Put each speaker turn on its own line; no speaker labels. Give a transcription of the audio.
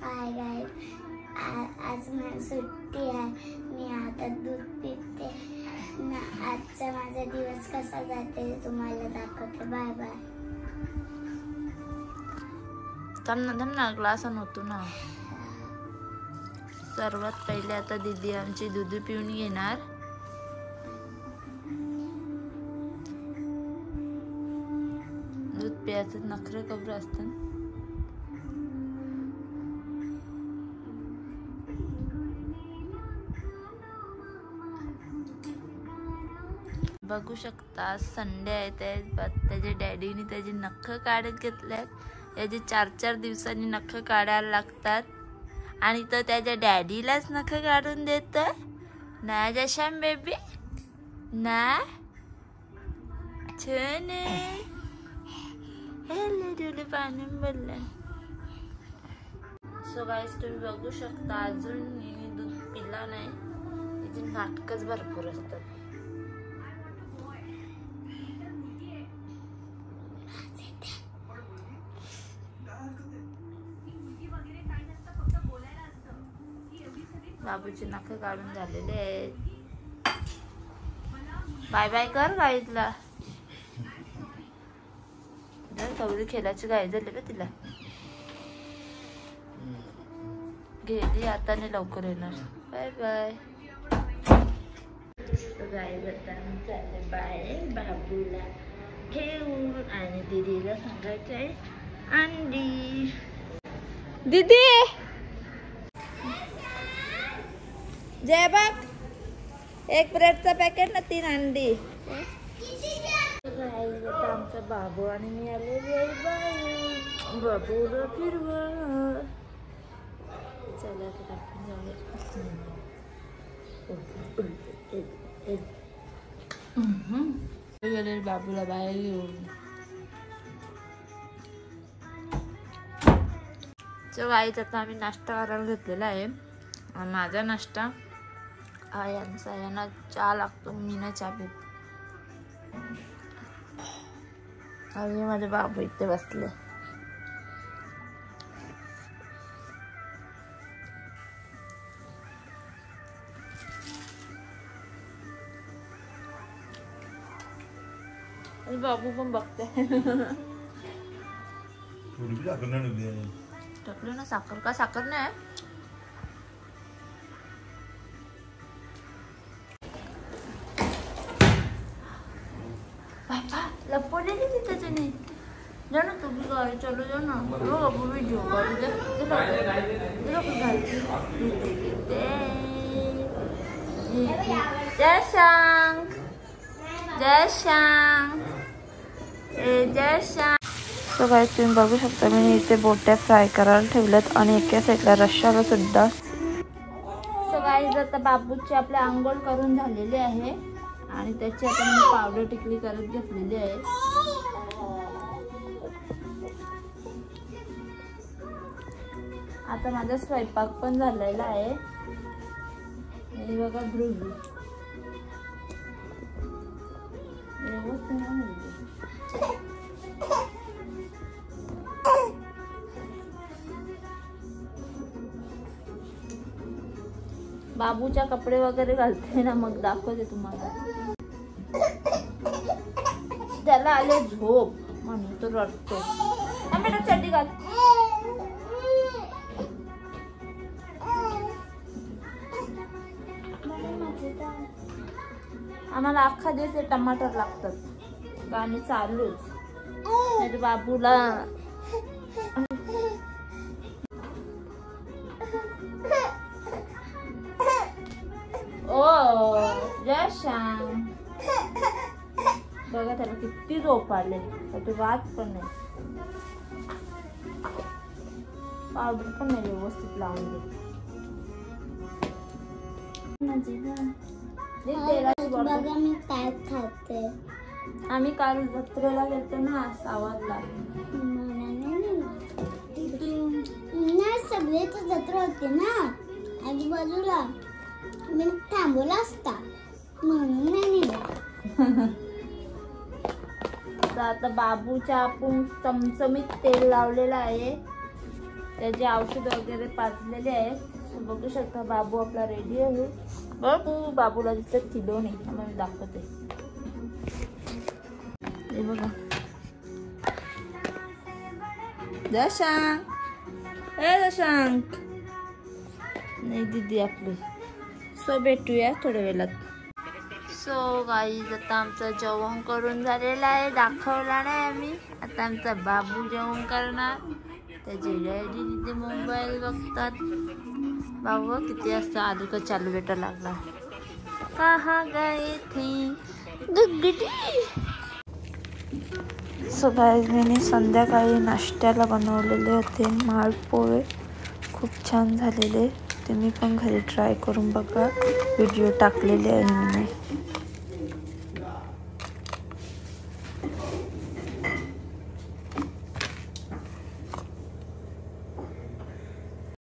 Hi guys, आज मला सुट्टी आहे. मी आता दूध पिते ना. आजचा माझा दिवस कसा जाते तुम्हाला दाखवते. Bye bye.
त्यांना ग्लास नव्हतो ना. सर्वात पहिले आता दीदी आमची दूध पिऊन घेणार. दूध प्यायचं नखरे कबर असतात. बघू शकता संडे आहे त्याच्या डॅडीने त्याची नख काढत घेतल्यात. याची 4-4 दिवसांनी नख काढायला लागतात आणि तो त्याच्या डॅडीलाच नख काढून देतोय ना. जशाम बेबी ना छान हेले पाणी बोललं. सो गाईस तुम्ही बघू शकता अजून दूध पिला नाही. त्याची नाटकच भरपूर असतात. बाबूचे नख काढून झालेले आहेत. बाय बाय कर गाईतला. कवरी खेळाची गाय झाली का तिला. गेली आता नाही लवकर येणार. Bye bye. गाय जाताना चालले बाय बाबूला घेऊन आणि दीदीला सांगायचं आहे अंडी. दीदी जय बघ 1 ब्रेडचा पॅकेट ना 3 अंडी. आमचा बाबू आणि मी आलेली बाय. बाबूला फिरवा. चला आपण जाऊया. बाबूला बाहेर घेऊन. चल आईच आता आम्ही नाश्ता करायला घेतलेला आहे. माझा नाश्ता यांचा यांना चहा लागतो. मी ना चहा पित. आणि माझे बाबू इथे बसले. आणि बाबू पण बघते. टाकलं ना साखर. का साखर नाही. लपवले नहीं त्याचे नहीं. जाना तू भी गाड़ी चलो जाना. बाबू वीडियो गाड़ी जय शांग जय शांग जय शांग. सो गाइस तुम्ही बघू शकता मी इथे बोट्या फ्राय करायला ठेवल्यात आणि एका साईडला रश्शाला सुद्धा. सो गाइस आता बाबूची आपल्या आंघोळ करून झालेली आहे आणि त्याची आता मी पावडर टिकली करत घेतलेली आहे. आता माझा स्वयंपाक पण झालेला आहे. हे बघा भृगू बाबूच्या कपडे वगैरे घालते ना मग दाखवते तुम्हाला. त्याला आले झोप म्हणून तो रडतो. बेटा चड्डी घाल. आम्हाला अख्खा दिवस टमाटर लागतात. गाणी चालूच नाही बाबूला. ओ जय श्याम. बघा त्याला किती झोप आले. तो रात पण नाही. पावडर पण नाही व्यवस्थित लावून दे.
बघा मी काय खाते.
आम्ही काल जत्रेला गेलतो ना सावरला.
सगळेच जत्रा होते ना आजूबाजूला. मी थांबवला असता म्हणून नाही नेला.
आता बाबूच्या आपण चमचमीत तेल लावलेलं आहे. त्याचे औषध वगैरे पाजलेले आहेत. बघू शकता बाबू आपला रेडी आहे. बाबूला दिसत खिलोणे आम्हाला दाखवते. हे बघा जशांक, जशांक नाही दीदी आपली. सो भेटूया थोड्या वेळात. सो गाईज आता आमचं जेवण करून झालेलं आहे. दाखवला नाही आम्ही. आता आमचा बाबू जेवण करणार. त्याचे डॅडी तिथे मोबाईल बघतात. बाबू किती वाजता आलू का चालू बेटा लागला. कहाँ गए थे गुगडी. सो गाईज मी संध्याकाळी नाश्त्याला बनवलेले होते मालपोहे. खूप छान झालेले. तुम्ही पण घरी ट्राय करून बघा. व्हिडिओ टाकलेले आहे मी.